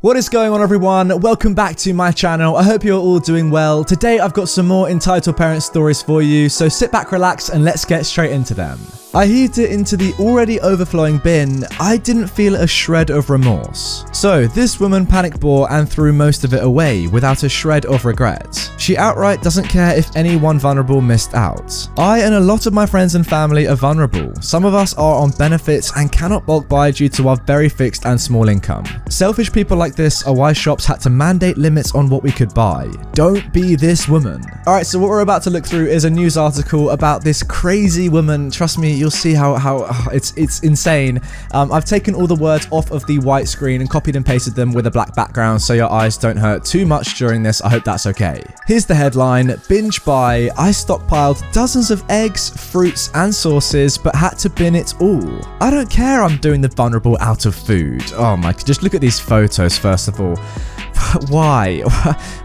What is going on, everyone? Welcome back to my channel. I hope you're all doing well. Today I've got some more Entitled Parents stories for you, so sit back, relax, and let's get straight into them. I heaved it into the already overflowing bin. I didn't feel a shred of remorse. So this woman panic bought and threw most of it away without a shred of regret. She outright doesn't care if anyone vulnerable missed out. I and a lot of my friends and family are vulnerable. Some of us are on benefits and cannot bulk buy due to our very fixed and small income. Selfish people like this are why shops had to mandate limits on what we could buy. Don't be this woman. Alright, so what we're about to look through is a news article about this crazy woman. Trust me, you'll see how it's insane. I've taken all the words off of the white screen and copied and pasted them with a black background so your eyes don't hurt too much during this. I hope that's okay. Here's the headline: binge buy. I stockpiled dozens of eggs, fruits and sauces but had to bin it all. I don't care I'm doing the vulnerable out of food. Oh my, just look at these photos first of all. Why?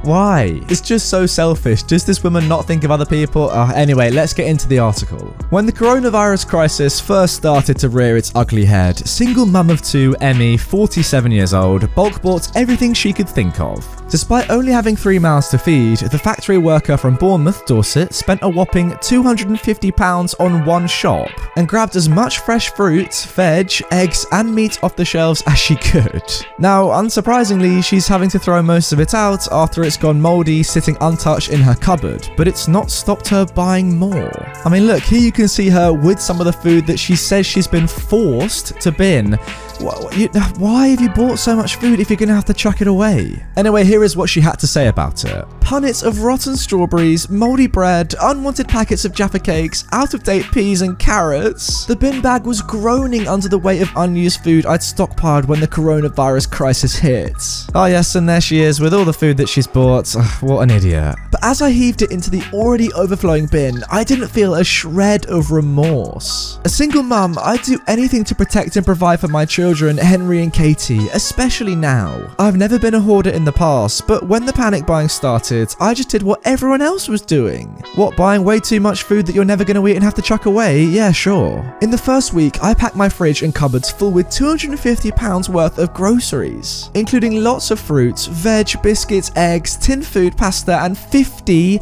Why? It's just so selfish. Does this woman not think of other people? Anyway, let's get into the article. When the coronavirus crisis first started to rear its ugly head, single mum of two, Emmy, 47 years old, bulk bought everything she could think of. Despite only having 3 mouths to feed, the factory worker from Bournemouth, Dorset, spent a whopping £250 on one shop and grabbed as much fresh fruit, veg, eggs and meat off the shelves as she could. Now, unsurprisingly, she's having to throw most of it out after it's gone mouldy sitting untouched in her cupboard, but it's not stopped her buying more. I mean, look, here you can see her with some of the food that she says she's been forced to bin. Why have you bought so much food if you're gonna have to chuck it away? Anyway, here is what she had to say about it. Punnets of rotten strawberries, mouldy bread, unwanted packets of Jaffa cakes, out-of-date peas and carrots. The bin bag was groaning under the weight of unused food I'd stockpiled when the coronavirus crisis hit. Oh yes, and there she is with all the food that she's bought. Ugh, what an idiot. But as I heaved it into the already overflowing bin, I didn't feel a shred of remorse. A single mum, I'd do anything to protect and provide for my children, Henry and Katie, especially now. I've never been a hoarder in the past, but when the panic buying started, I just did what everyone else was doing. What, buying way too much food that you're never going to eat and have to chuck away? Yeah, sure. In the first week, I packed my fridge and cupboards full with £250 worth of groceries, including lots of fruits, veg, biscuits, eggs, tinned food, pasta, and 50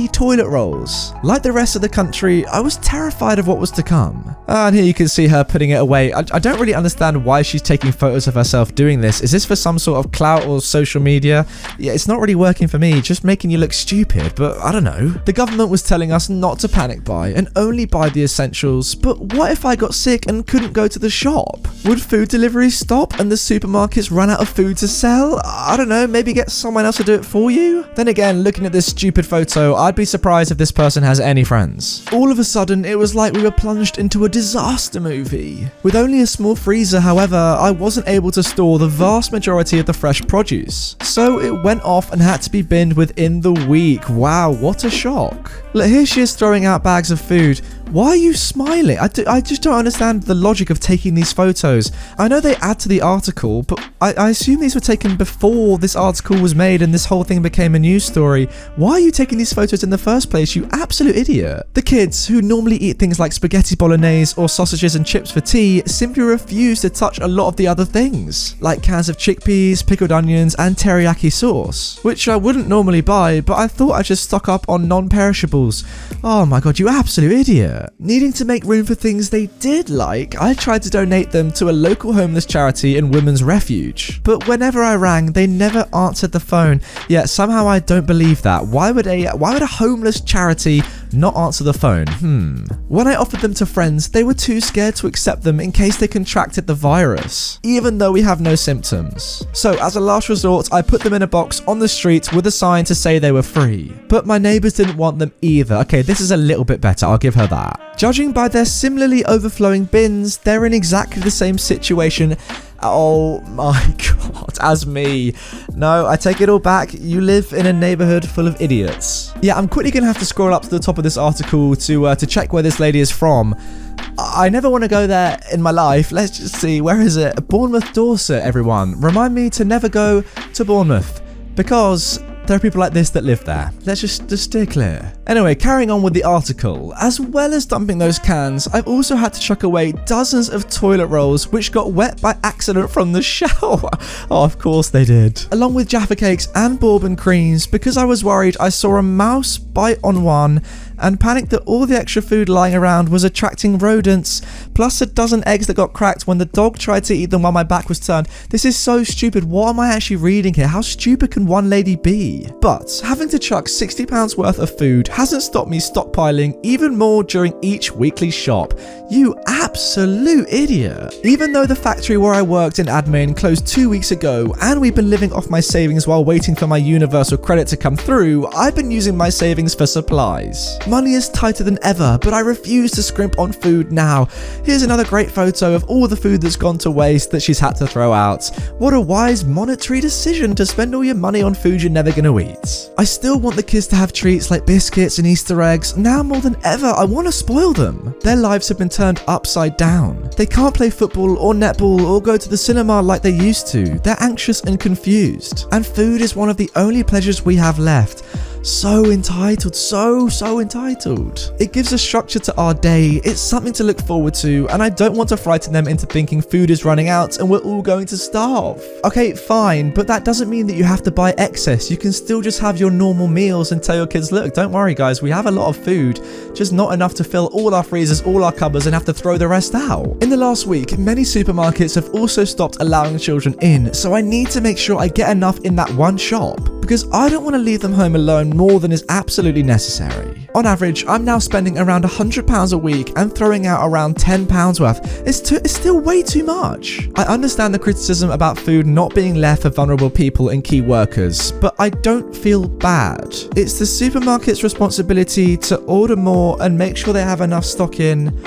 toilet rolls. Like the rest of the country, I was terrified of what was to come. And here you can see her putting it away. I don't really understand why she's taking photos of herself doing this. Is this for some sort of clout or social media? Yeah, it's not really working for me, just making you look stupid, but I don't know. The government was telling us not to panic buy and only buy the essentials, but what if I got sick and couldn't go to the shop? Would food deliveries stop and the supermarkets run out of food to sell? I don't know, maybe get someone else to do it for you? Then again, looking at this stupid photo, I'd be surprised if this person has any friends. All of a sudden, it was like we were plunged into a disaster movie. With only a small freezer, however, I wasn't able to store the vast majority of the fresh produce. So it went off and had to be binned within the week. Wow, what a shock. Look, here she is throwing out bags of food. Why are you smiling? I just don't understand the logic of taking these photos. I know they add to the article, but I assume these were taken before this article was made and this whole thing became a news story. Why are you taking these photos in the first place, you absolute idiot? The kids, who normally eat things like spaghetti bolognese or sausages and chips for tea, simply refuse to touch a lot of the other things, like cans of chickpeas, pickled onions, and teriyaki sauce, which I wouldn't normally buy, but I thought I'd just stock up on non-perishables. Oh my god, you absolute idiot. Needing to make room for things they did like, I tried to donate them to a local homeless charity and women's refuge. But whenever I rang, they never answered the phone. Yet somehow I don't believe that. Why would a homeless charity not answer the phone? When I offered them to friends, they were too scared to accept them in case they contracted the virus, even though we have no symptoms. So as a last resort, I put them in a box on the street with a sign to say they were free. But my neighbours didn't want them either. Okay, this is a little bit better, I'll give her that. Judging by their similarly overflowing bins, they're in exactly the same situation. Oh my god, as me. No, I take it all back. You live in a neighborhood full of idiots. Yeah, I'm quickly gonna have to scroll up to the top of this article to check where this lady is from. I never want to go there in my life. Let's just see, where is it? Bournemouth, Dorset, everyone. Remind me to never go to Bournemouth, because There are people like this that live there. Let's just steer clear. Anyway, carrying on with the article. As well as dumping those cans, I've also had to chuck away dozens of toilet rolls which got wet by accident from the shower. Oh, of course they did. Along with Jaffa cakes and bourbon creams because I was worried I saw a mouse bite on one and panicked that all the extra food lying around was attracting rodents, plus a dozen eggs that got cracked when the dog tried to eat them while my back was turned. This is so stupid. What am I actually reading here? How stupid can one lady be? But having to chuck £60 worth of food hasn't stopped me stockpiling even more during each weekly shop. You absolute idiot. Even though the factory where I worked in admin closed 2 weeks ago and we've been living off my savings while waiting for my universal credit to come through, I've been using my savings for supplies. Money is tighter than ever, but I refuse to scrimp on food now. Here's another great photo of all the food that's gone to waste that she's had to throw out. What a wise monetary decision to spend all your money on food you're never gonna eat. I still want the kids to have treats like biscuits and Easter eggs. Now more than ever, I want to spoil them. Their lives have been turned upside down. They can't play football or netball or go to the cinema like they used to. They're anxious and confused. And food is one of the only pleasures we have left. So entitled, so entitled. It gives a structure to our day, it's something to look forward to, and I don't want to frighten them into thinking food is running out and we're all going to starve. Okay, fine, but that doesn't mean that you have to buy excess. You can still just have your normal meals and tell your kids, look, don't worry guys, we have a lot of food, just not enough to fill all our freezers, all our cupboards, and have to throw the rest out. In the last week, many supermarkets have also stopped allowing children in, so I need to make sure I get enough in that one shop, because I don't want to leave them home alone more than is absolutely necessary. On average, I'm now spending around £100 a week and throwing out around £10 worth. It's still way too much. I understand the criticism about food not being left for vulnerable people and key workers, but I don't feel bad. It's the supermarket's responsibility to order more and make sure they have enough stock in.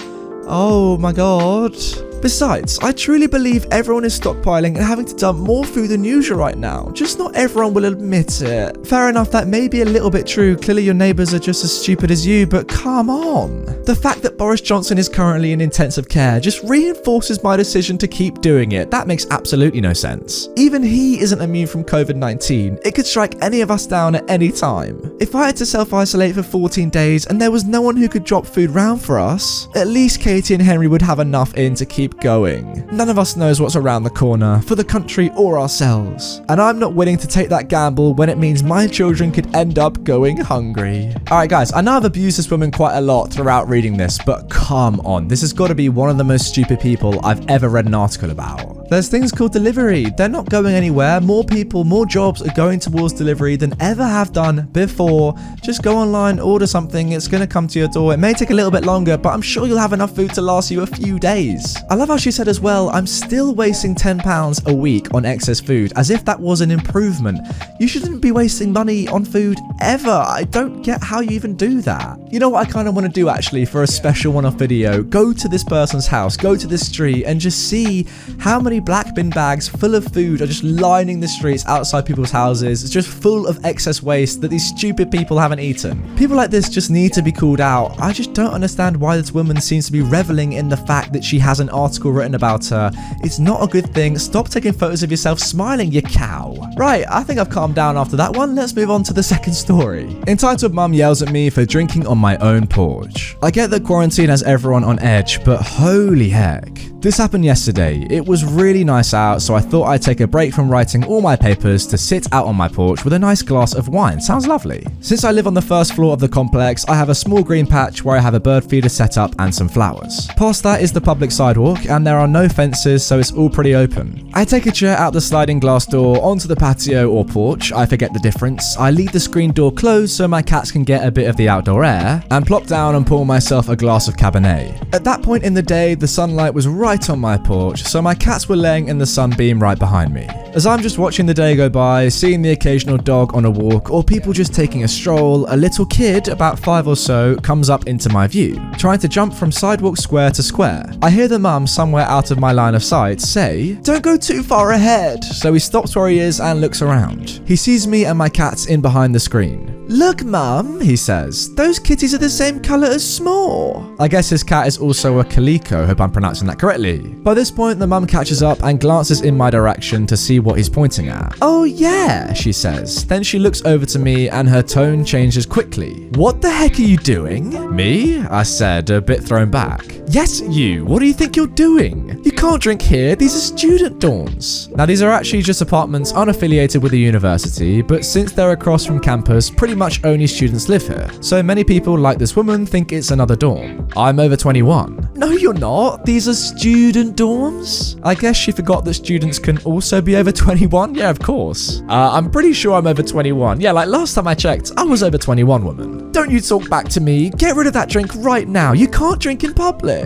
Oh my god. Besides, I truly believe everyone is stockpiling and having to dump more food than usual right now. Just not everyone will admit it. Fair enough, that may be a little bit true. Clearly your neighbours are just as stupid as you, but come on. The fact that Boris Johnson is currently in intensive care just reinforces my decision to keep doing it. That makes absolutely no sense. Even he isn't immune from COVID-19. It could strike any of us down at any time. If I had to self-isolate for 14 days and there was no one who could drop food round for us, at least Katie and Henry would have enough in to keep going. None of us knows what's around the corner for the country or ourselves, and I'm not willing to take that gamble when it means my children could end up going hungry. Alright guys, I know I've abused this woman quite a lot throughout reading this, but come on, this has got to be one of the most stupid people I've ever read an article about. There's things called delivery. They're not going anywhere. More people, more jobs are going towards delivery than ever have done before. Just go online, order something, it's going to come to your door. It may take a little bit longer, but I'm sure you'll have enough food to last you a few days. I love how she said as well, I'm still wasting £10 a week on excess food, as if that was an improvement. You shouldn't be wasting money on food ever. I don't get how you even do that. You know what I kind of want to do actually for a special one-off video? Go to this person's house, go to this street and just see how many black bin bags full of food are just lining the streets outside people's houses. It's just full of excess waste that these stupid people haven't eaten. People like this just need to be called out. I just don't understand why this woman seems to be reveling in the fact that she has an article written about her. It's not a good thing. Stop taking photos of yourself smiling, you cow. Right, I think I've calmed down after that one. Let's move on to the second story. Entitled Mum Yells at Me for Drinking on My Own Porch. I get that quarantine has everyone on edge, but holy heck. This happened yesterday. It was really nice out, so I thought I'd take a break from writing all my papers to sit out on my porch with a nice glass of wine. Sounds lovely. Since I live on the first floor of the complex, I have a small green patch where I have a bird feeder set up and some flowers. Past that is the public sidewalk, and there are no fences, so it's all pretty open. I take a chair out the sliding glass door onto the patio or porch, I forget the difference. I leave the screen door closed so my cats can get a bit of the outdoor air, and plop down and pour myself a glass of Cabernet. At that point in the day, the sunlight was right on my porch, so my cats were laying in the sunbeam right behind me. As I'm just watching the day go by, seeing the occasional dog on a walk or people just taking a stroll, a little kid, about 5 or so, comes up into my view, trying to jump from sidewalk square to square. I hear the mum somewhere out of my line of sight say, "Don't go too far ahead," so he stops where he is and looks around. He sees me and my cats in behind the screen. "Look, Mum," he says, "those kitties are the same colour as S'more." I guess his cat is also a calico, hope I'm pronouncing that correctly. By this point, the mum catches up and glances in my direction to see what he's pointing at. "Oh yeah," she says. Then she looks over to me and her tone changes quickly. "What the heck are you doing?" "Me?" I said, a bit thrown back. "Yes, you. What do you think you're doing? You can't drink here. These are student dorms." Now, these are actually just apartments unaffiliated with the university, but since they're across from campus, pretty much only students live here. So many people, like this woman, think it's another dorm. I'm over 21. "No, you're not. These are student dorms." I guess she forgot that students can also be over 21. Yeah, of course. I'm pretty sure I'm over 21. Yeah, like last time I checked, I was over 21, woman. "Don't you talk back to me. Get rid of that drink right now. You can't drink in public."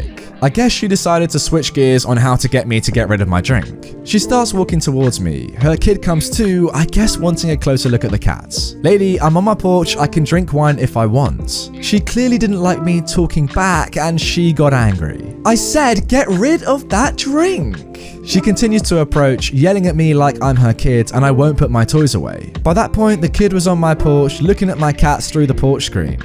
I guess she decided to switch gears on how to get me to get rid of my drink. She starts walking towards me. Her kid comes too, I guess wanting a closer look at the cats. "Lady, I'm on my porch. I can drink wine if I want." She clearly didn't like me talking back and she got angry. "I said get rid of that drink." She continues to approach, yelling at me like I'm her kid and I won't put my toys away. By that point, the kid was on my porch looking at my cats through the porch screen.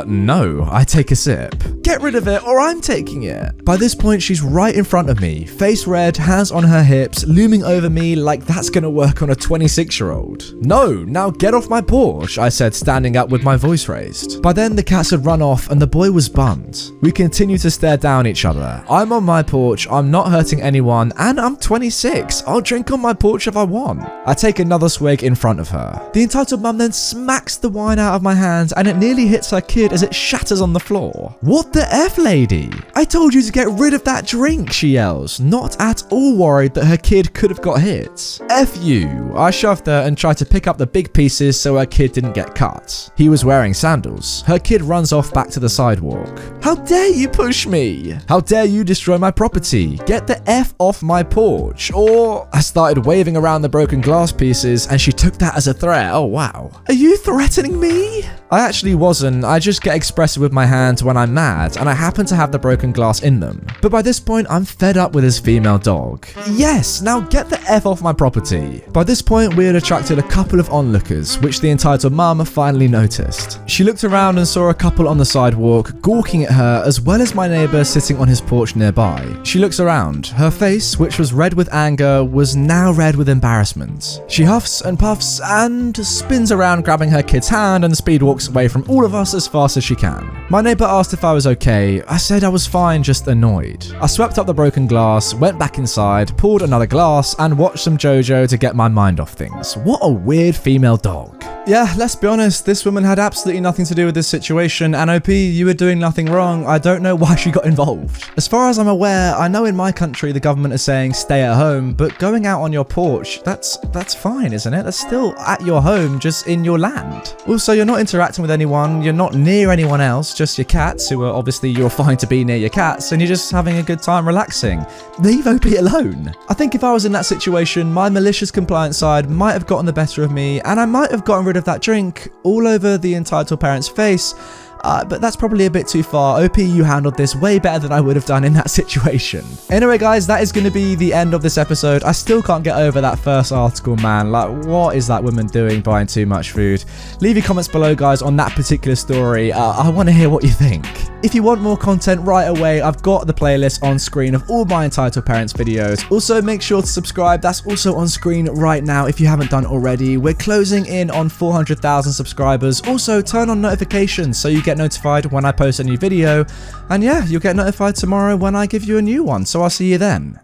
No, I take a sip. "Get rid of it or I'm taking it." By this point, she's right in front of me, face red, hands on her hips, looming over me like that's gonna work on a 26-year-old. "No, now get off my porch," I said, standing up with my voice raised. By then, the cats had run off and the boy was bummed. We continue to stare down each other. I'm on my porch, I'm not hurting anyone, and I'm 26. I'll drink on my porch if I want. I take another swig in front of her. The entitled mum then smacks the wine out of my hands and it nearly hits her kid as it shatters on the floor. "What the F, lady? I told you to get rid of that drink," she yells, not at all worried that her kid could have got hit. "F you." I shoved her and tried to pick up the big pieces so her kid didn't get cut. He was wearing sandals. Her kid runs off back to the sidewalk. "How dare you push me? How dare you destroy my property? Get the F off my porch, or..." I started waving around the broken glass pieces and she took that as a threat. Oh wow. "Are you threatening me?" I actually wasn't. I just get expressive with my hands when I'm mad and I happen to have the broken glass in them. But by this point, I'm fed up with this female dog. "Yes, now get the F off my property." By this point, we had attracted a couple of onlookers, which the entitled mum finally noticed. She looked around and saw a couple on the sidewalk gawking at her, as well as my neighbour sitting on his porch nearby. She looks around. Her face, which was red with anger, was now red with embarrassment. She huffs and puffs and spins around, grabbing her kid's hand, and speed walks away from all of us as fast as she can. My neighbour asked if I was okay. I said I was fine, just annoyed. I swept up the broken glass, went back inside, poured another glass, and watched some JoJo to get my mind off things. What a weird female dog. Yeah, let's be honest, this woman had absolutely nothing to do with this situation, and OP, you were doing nothing wrong. I don't know why she got involved. As far as I'm aware, I know in my country the government is saying stay at home, but going out on your porch, that's fine, isn't it? That's still at your home, just in your land. Also, you're not interacting with anyone, you're not near anyone else, just your cats, who are obviously you're fine to be near your cats, and you're just having a good time relaxing. Leave OP alone. I think if I was in that situation, my malicious compliance side might have gotten the better of me, and I might have gotten rid of that drink all over the entitled parent's face. But that's probably a bit too far. OP, you handled this way better than I would have done in that situation. Anyway, guys, that is going to be the end of this episode. I still can't get over that first article, man. Like, what is that woman doing buying too much food? Leave your comments below, guys, on that particular story. I want to hear what you think. If you want more content right away, I've got the playlist on screen of all my entitled parents videos. Also, make sure to subscribe. That's also on screen right now if you haven't done already. We're closing in on 400,000 subscribers. Also, turn on notifications so you get notified when I post a new video, and yeah, you'll get notified tomorrow when I give you a new one, so I'll see you then.